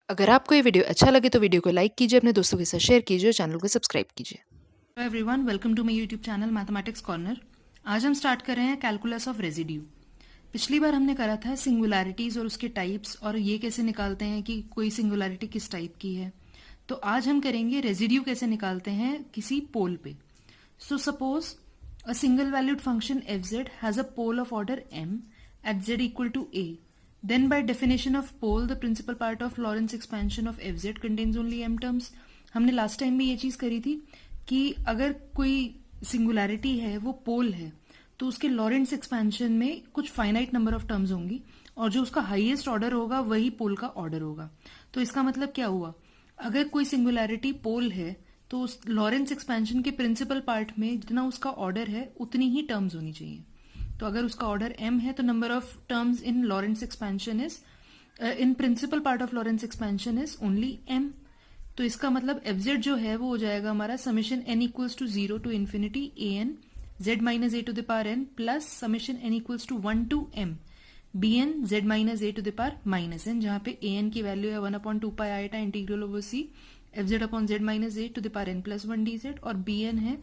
अगर आपको ये वीडियो अच्छा लगे तो वीडियो को लाइक कीजिए, अपने दोस्तों के साथ शेयर कीजिए और चैनल को सब्सक्राइब कीजिए। Hello everyone, welcome to my YouTube channel mathematics corner. आज हम स्टार्ट कर रहे हैं कैलकुलस ऑफ रेजिड्यू। पिछली बार हमने करा था सिंगुलैरिटीज और उसके टाइप्स और ये कैसे निकालते हैं कि कोई सिंगुलैरिटी किस टाइप की है। तो आज हम करेंगे रेजिड्यू कैसे निकालते हैं किसी पोल पे। So suppose a single valued function F Z has a pole of order m at z equal to a. Then by definition of pole, the principal part of Lorentz expansion of fz contains only m terms. हमने last time भी ये चीज करी थी कि अगर कोई singularity है वो पोल है तो उसके लॉरेंट्स एक्सपेंशन में कुछ फाइनाइट नंबर ऑफ टर्म्स होंगी और जो उसका हाईएस्ट ऑर्डर होगा वही पोल का ऑर्डर होगा। तो इसका मतलब क्या हुआ, अगर कोई सिंगुलैरिटी पोल है तो उस लॉरेंट्स एक्सपेंशन के प्रिंसिपल पार्ट में जितना उसका ऑर्डर है उतनी ही टर्म्स होनी चाहिए। तो अगर उसका ऑर्डर m है तो number of terms in Lorentz expansion is in principle part of Lorentz expansion is only m। तो इसका मतलब fz जो है वो हो जाएगा हमारा summation n equals to 0 to infinity an z minus a to the power n plus summation n equals to 1 to m bn z minus a to the power minus n, जहां पे an की value है 1/2 pi iota integral over c fz upon z minus a to the power n plus 1 dz और bn है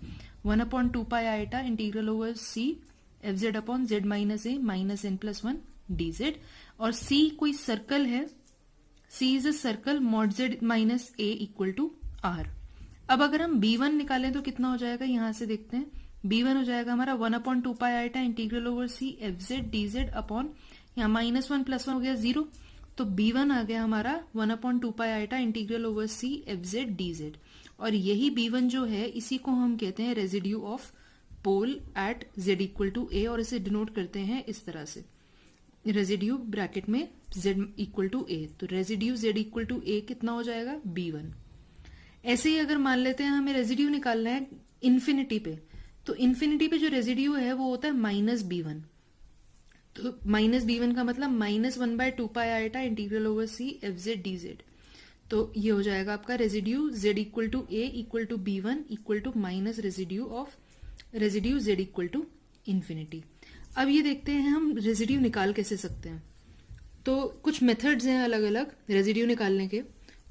1/2 pi iota integral over c f Z upon z minus a minus n plus 1 d z. और C कोई circle है, C is a circle mod z minus a equal to r. अब अगर हम B1 निकालें तो कितना हो जाएगा, यहां से देखते हैं। B1 हो जाएगा हमारा 1/2 pi iota integral over C f z d z upon यहाँ -1 + 1 हो गया 0। तो B1 आ गया हमारा 1/2 pi iota integral over C f z d z. और यही B1 जो है इसी को हम कहते हैं residue of pole at z equal to a और इसे डिनोट करते हैं इस तरह से, रेजिड्यू ब्रैकेट में z इक्वल टू a। तो residue z equal to a कितना हो जाएगा b1। ऐसे ही अगर मान लेते हैं हमें रेजिड्यू निकालना है इन्फिनिटी पे, तो इन्फिनिटी पे जो रेजिड्यू है वो होता है -b1। तो -b1 का मतलब -1/2 pi iota integral over c f z d z. तो ये हो जाएगा आपका residue z equal to a equal to b1 equal to minus residue z equal to infinity. अब ये देखते हैं हम रेजिड्यू निकाल कैसे सकते हैं। तो कुछ मेथड्स हैं अलग अलग रेजिड्यू निकालने के।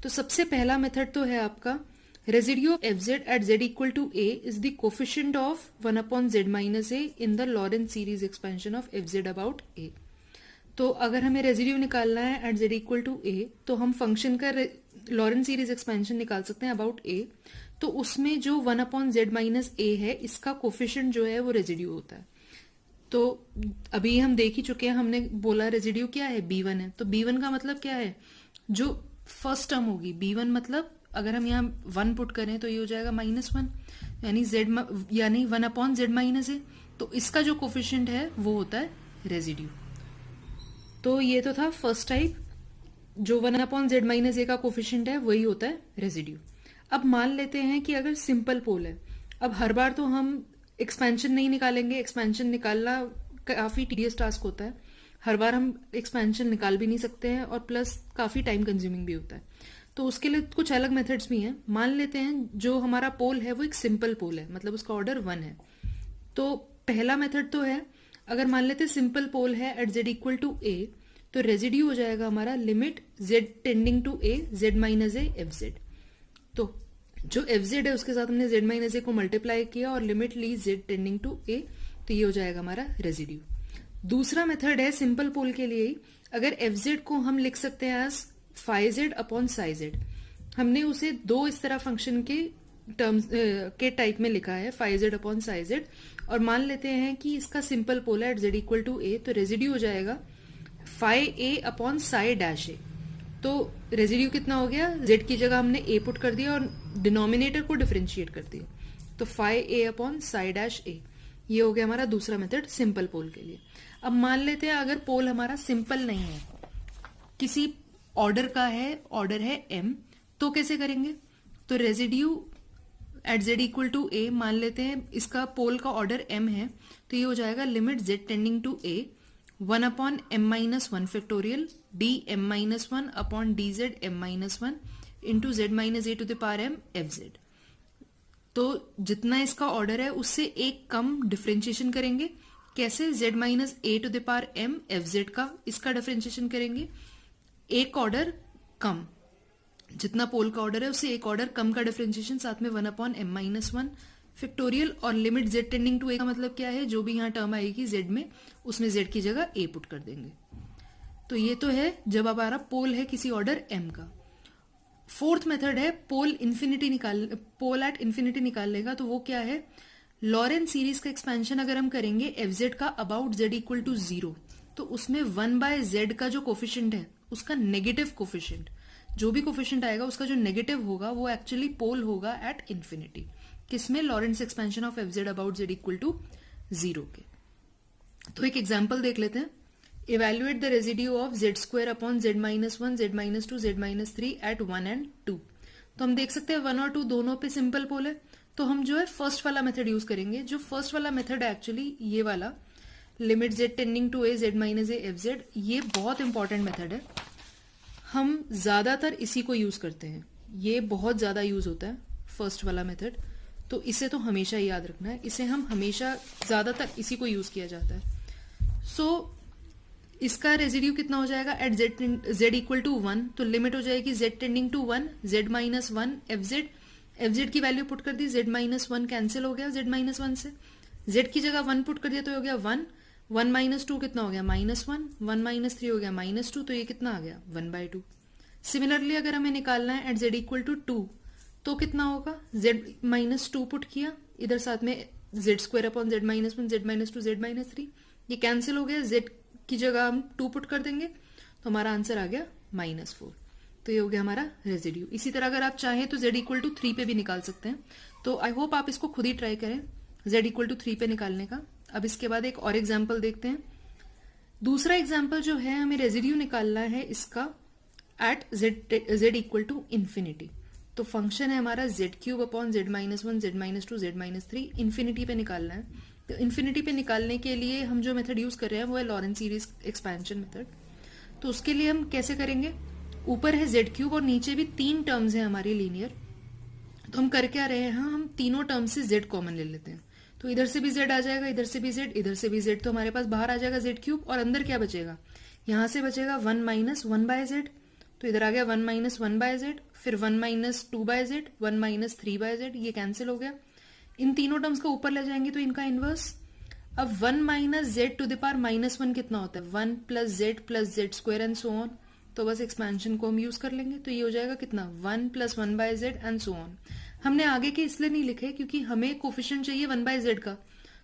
तो सबसे पहला मेथड तो है आपका residue of f z at Z equal to a is the coefficient of 1/z minus a in the Laurent series expansion of f z about a. तो अगर हमें रेजिड्यू निकालना है एट जेड इक्वल टू ए तो हम function का लॉरेंट्ज series expansion निकाल सकते हैं अबाउट ए। तो उसमें जो 1/z माइनस ए है इसका कोफिशिएंट जो है वो रेजिड्यू होता है। तो अभी हम देख ही चुके हैं, हमने बोला रेजिड्यू क्या है b1 है। तो b1 का मतलब क्या है, जो फर्स्ट टर्म होगी b1 मतलब अगर हम यहाँ 1 पुट करें तो ये हो जाएगा -1 यानी 1/z माइनस ए। तो इसका जो कोफिशिएंट है वो होता है रेजिड्यू। तो ये तो था फर्स्ट टाइप, जो 1/z माइनस ए का कोफिशिएंट है वही होता है रेजिड्यू। अब मान लेते हैं कि अगर सिंपल पोल है, अब हर बार तो हम एक्सपेंशन नहीं निकालेंगे, एक्सपेंशन निकालना काफी टीडियस टास्क होता है, हर बार हम एक्सपेंशन निकाल भी नहीं सकते हैं और प्लस काफी टाइम कंज्यूमिंग भी होता है। तो उसके लिए कुछ अलग मेथड्स भी हैं। मान लेते हैं जो हमारा पोल है वो एक सिंपल पोल है, मतलब उसका ऑर्डर 1 है। तो पहला मेथड तो है, अगर मान लेते हैं सिंपल पोल है एट जेड इक्वल टू ए तो रेजिड्यू हो जाएगा हमारा limit z tending to a z minus A F Z. तो जो एफ जेड है उसके साथ हमने z माइनस ए को मल्टीप्लाई किया और लिमिट ली z टेंडिंग टू a, तो ये हो जाएगा हमारा रेजिड्यू। दूसरा मेथड है सिंपल पोल के लिए ही, अगर एफ जेड को हम लिख सकते हैं as phi Z upon psi Z. हमने उसे दो इस तरह फंक्शन के टर्म्स के टाइप में लिखा है, phi Z upon psi Z. और मान लेते हैं कि इसका सिंपल पोल है एट जेड इक्वल टू ए, तो रेजिड्यू हो जाएगा phi A upon psi dash A. तो रेजिड्यू कितना हो गया, z की जगह हमने a पुट कर दिया और डिनोमिनेटर को डिफरेंशिएट कर दिया, तो phi A upon psi dash ए। ये हो गया हमारा दूसरा मेथड सिंपल पोल के लिए। अब मान लेते हैं अगर पोल हमारा सिंपल नहीं है, किसी ऑर्डर का है, ऑर्डर है m, तो कैसे करेंगे। तो residue at Z equal to a, मान लेते हैं इसका पोल का ऑर्डर m है, तो ये हो जाएगा limit z tending to a 1/m-1 factorial dm-1 upon dz m-1 into z minus A to the power m F Z. तो जितना इसका ऑर्डर है उससे एक कम डिफरेंशिएशन करेंगे। कैसे, z minus A to the power m F Z का इसका डिफरेंशिएशन करेंगे एक ऑर्डर कम, जितना पोल का ऑर्डर है उससे एक ऑर्डर कम का डिफरेंशिएशन, साथ में 1/m-1 फैक्टोरियल, और limit z tending to a का मतलब क्या है, जो भी यहाँ टर्म आएगी z में उसमें z की जगह a पुट कर देंगे। तो ये तो है जब हमारा पोल है किसी ऑर्डर m का। फोर्थ मेथड है पोल एट इन्फिनिटी निकालने का। तो वो क्या है, लॉरेंट सीरीज का एक्सपेंशन अगर हम करेंगे fz का अबाउट z इक्वल टू 0, तो उसमें 1/z का जो कोफिशिएंट है उसका नेगेटिव कोफिशिएंट, जो भी कोफिशिएंट आएगा उसका जो नेगेटिव होगा वो एक्चुअली पोल होगा एट इन्फिनिटी। किसमें, Laurent's expansion of fz about z equal to 0 के। तो एक एग्जांपल देख लेते हैं। Evaluate the residue of z² upon z-1, z-2, z-3 at 1 and 2। तो हम देख सकते हैं 1 और 2 दोनों पे सिंपल पोल है, तो हम जो है फर्स्ट वाला मेथड यूज करेंगे। जो फर्स्ट वाला मेथड है एक्चुअली ये वाला, limit z tending to a z-a fz, ये बहुत इंपॉर्टेंट मेथड है। हम ज्यादातर इसी को यूज करते हैं, ये बहुत ज्यादा यूज होता है फर्स्ट वाला मेथड, तो इसे तो हमेशा याद रखना है। इसे हम हमेशा ज्यादातर इसी को यूज किया जाता है। सो इसका रेजिड्यू कितना हो जाएगा एट z इक्वल टू 1, तो लिमिट हो जाएगी z tending to 1, z-1 fz की वैल्यू पुट कर दी, z-1 कैंसिल हो गया z-1 से, z की जगह 1 पुट कर दिया तो हो गया 1, 1 - 2 कितना हो गया -1, 1 - 3 हो गया -2, तो ये कितना आ गया 1/2। सिमिलरली अगर हमें निकालना है एट z इक्वल टू 2, तो कितना होगा, z-2 पुट किया, इधर साथ में z² upon z-1, z-2, z-3, ये कैंसिल हो गया, z की जगह हम 2 पुट कर देंगे तो हमारा आंसर आ गया -4। तो ये हो गया हमारा रेजिड्यू। इसी तरह अगर आप चाहें तो z इक्वल टू 3 पे भी निकाल सकते हैं। तो आई होप आप इसको खुद ही ट्राई करें z इक्वल टू 3 पे निकालने का। अब इसके बाद एक और एग्जाम्पल देखते हैं। दूसरा एग्जाम्पल जो है, हमें रेजिड्यू निकालना है इसका at z equal to infinity. तो फंक्शन है हमारा z³ upon z-1, z-2, z-3, infinity पे निकालना है। तो इन्फिनिटी पे निकालने के लिए हम जो मेथड यूज कर रहे हैं वो है लॉरेंट सीरीज एक्सपेंशन मेथड। तो उसके लिए हम कैसे करेंगे, ऊपर है z³ और नीचे भी 3 टर्म्स है हमारी लीनियर। तो हम कर क्या रहे हैं, हम तीनों टर्म से z कॉमन ले लेते हैं। तो इधर से भी z आ जाएगा, इधर से भी z, इधर से भी z, तो हमारे पास बाहर आ जाएगा z³, और अंदर क्या बचेगा, यहां से बचेगा 1 - 1/z, तो इधर आ गया 1 - 1/z, फिर 1 - 2/z, 1 - 3/z, ये कैंसिल हो गया। इन तीनों टर्म्स को ऊपर ले जाएंगे तो इनका इनवर्स। अब 1 - z टू द पावर -1 कितना होता है, 1 + z एंड सो ऑन। तो बस एक्सपेंशन को हम यूज कर लेंगे, तो ये हो जाएगा कितना, 1 + 1/z एंड सो ऑन। हमने आगे के इसलिए नहीं लिखे क्योंकि हमें कोफिशिएंट चाहिए 1/z का,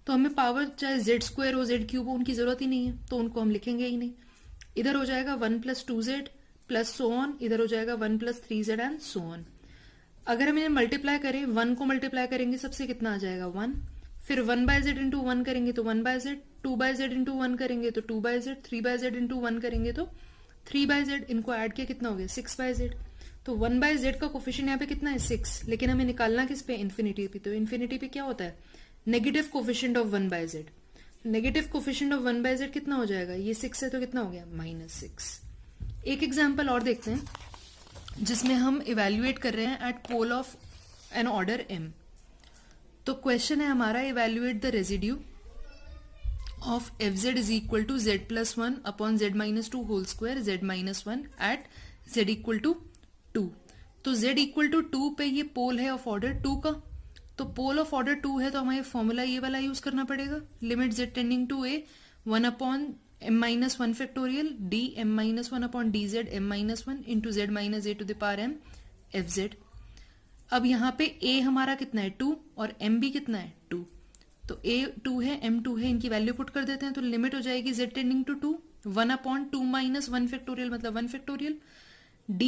तो हमें पावर चाहे z² हो z³ हो उनकी जरूरत ही नहीं है, तो उनको हम लिखेंगे ही नहीं। इधर हो जाएगा 1 + 2z प्लस सो ऑन, इधर हो जाएगा 1 + 3z एंड सो ऑन। अगर हम इन्हें मल्टीप्लाई करें, 1 को मल्टीप्लाई करेंगे सबसे कितना आ जाएगा 1, फिर 1/z इंटू 1 करेंगे तो 1/z, 2/z इंटू 1 करेंगे तो 2/z, 3/z इंटू 1 करेंगे तो 3/z, इनको ऐड किया कितना हो गया 6/z। तो 1/z का कोफिशिएंट यहाँ पे कितना है 6, लेकिन हमें निकालना किस पे, इन्फिनिटी पे। तो इन्फिनिटी पे क्या होता है, negative coefficient of 1/z। Negative coefficient of 1/z कितना हो जाएगा, ये 6 है तो कितना हो गया -6। एक एग्जाम्पल और देखते हैं जिसमें हम इवेल्युएट कर रहे हैं at pole of an order m। तो क्वेश्चन है हमारा, evaluate the residue of fz is equal to z+1 upon z-2 whole square z-1 at z equal to 2। तो z इक्वल टू 2 पे ये पोल है ऑफ ऑर्डर 2 का। तो पोल ऑफ ऑर्डर 2 है तो हमें फॉर्मूला ये वाला यूज करना पड़ेगा, limit z tending to a 1 upon m-1 factorial d m-1 upon dz m-1 into z - a to the power m fz। अब यहाँ पे a हमारा कितना है 2 और m भी कितना है 2, तो a 2 है m 2 है, इनकी वैल्यू पुट कर देते हैं। तो लिमिट हो जाएगी z tending to 2, 1 upon 2 - 1 factorial मतलब 1 फैक्टोरियल, d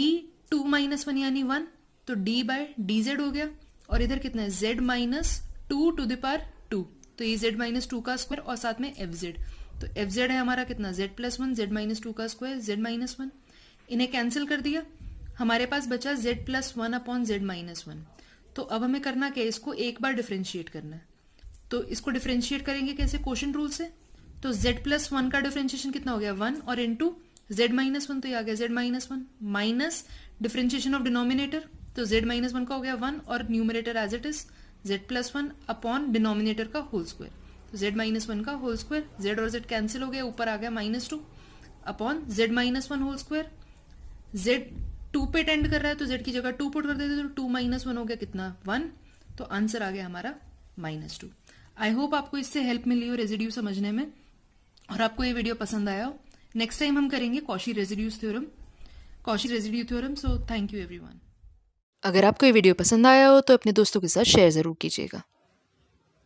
2 - 1 यानी 1, तो d/dz हो गया। और इधर कितना है z - 2 टू द पावर 2, तो ये z - 2 का स्क्वायर और साथ में fz। तो fz है हमारा कितना z+1, z - 2 का स्क्वायर z-1, इन्हें कैंसिल कर दिया, हमारे पास बचा z+1 अपॉन z-1। तो अब हमें करना क्या है, इसको एक बार डिफरेंशिएट करना है। तो इसको डिफरेंशिएट करेंगे कैसे, क्वोशिएंट रूल से। तो z+1 का डिफरेंशिएशन कितना हो गया 1 और इंटू z-1, तो ये आ गया z-1 minus differentiation of denominator, तो z-1 का हो गया 1 और numerator as it is z+1 upon denominator का होल स्क्वायर, तो z-1 का होल स्क्वायर, z और z कैंसिल हो गया, ऊपर आ गया -2 upon z-1 whole square, z 2 पे टेंड कर रहा है तो z की जगह 2 पुट कर देते तो 2 माइनस 1 हो गया कितना 1, तो आंसर आ गया हमारा -2। आई होप आपको इससे हेल्प मिली हो रेजिड्यू समझने में और आपको ये वीडियो पसंद आया हो। नेक्स्ट टाइम हम करेंगे Cauchy residue theorem. So thank you everyone. अगर आपको ये वीडियो पसंद आया हो तो अपने दोस्तों के साथ शेयर ज़रूर कीजिएगा।